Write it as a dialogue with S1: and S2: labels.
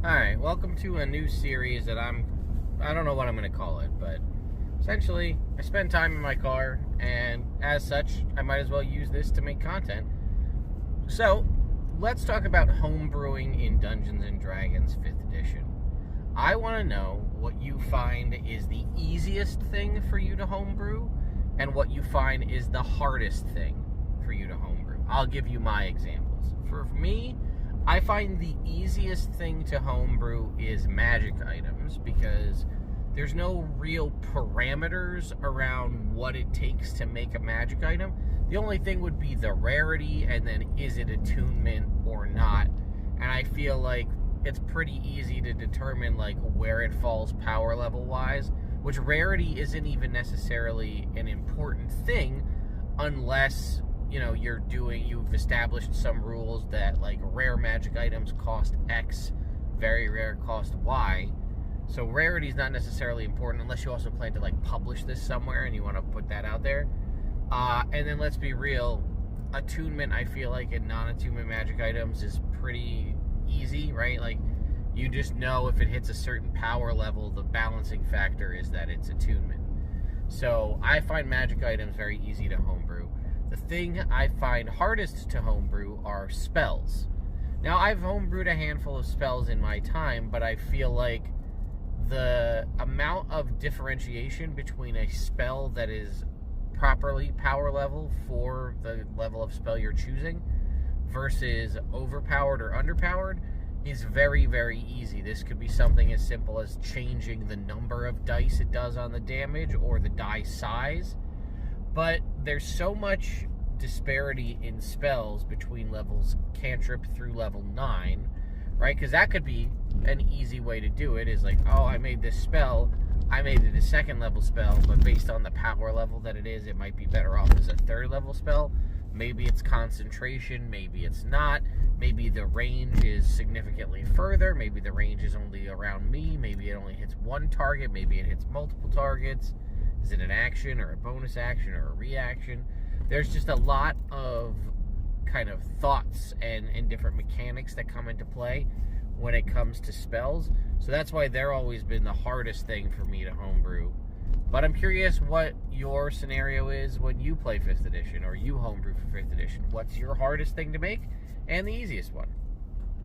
S1: Alright, welcome to a new series that I don't know what I'm going to call it, but essentially, I spend time in my car, and as such, I might as well use this to make content. So, let's talk about homebrewing in Dungeons & Dragons 5th edition. I want to know what you find is the easiest thing for you to homebrew, and what you find is the hardest thing for you to homebrew. I'll give you my examples. For me, I find the easiest thing to homebrew is magic items because there's no real parameters around what it takes to make a magic item. The only thing would be the rarity and then is it attunement or not. And I feel like it's pretty easy to determine like where it falls power level wise, which rarity isn't even necessarily an important thing unless you've established some rules that like rare magic items cost X, very rare cost Y. So rarity is not necessarily important unless you also plan to like publish this somewhere and you want to put that out there. And then let's be real, attunement I feel like in non-attunement magic items is pretty easy, right? Like you just know if it hits a certain power level, the balancing factor is that it's attunement. So I find magic items very easy to homebrew. The thing I find hardest to homebrew are spells. Now, I've homebrewed a handful of spells in my time, but I feel like the amount of differentiation between a spell that is properly power level for the level of spell you're choosing versus overpowered or underpowered is very, very easy. This could be something as simple as changing the number of dice it does on the damage or the die size. But there's so much disparity in spells between levels cantrip through level 9, right? Because that could be an easy way to do it, is like, oh, I made this spell, I made it a 2nd level spell, but based on the power level that it is, it might be better off as a 3rd level spell. Maybe it's concentration, maybe it's not. Maybe the range is significantly further, maybe the range is only around me, maybe it only hits one target, maybe it hits multiple targets. Is it an action or a bonus action or a reaction? There's just a lot of kind of thoughts and different mechanics that come into play when it comes to spells. So that's why they're always been the hardest thing for me to homebrew. But I'm curious what your scenario is when you play 5th edition or you homebrew for 5th edition. What's your hardest thing to make and the easiest one?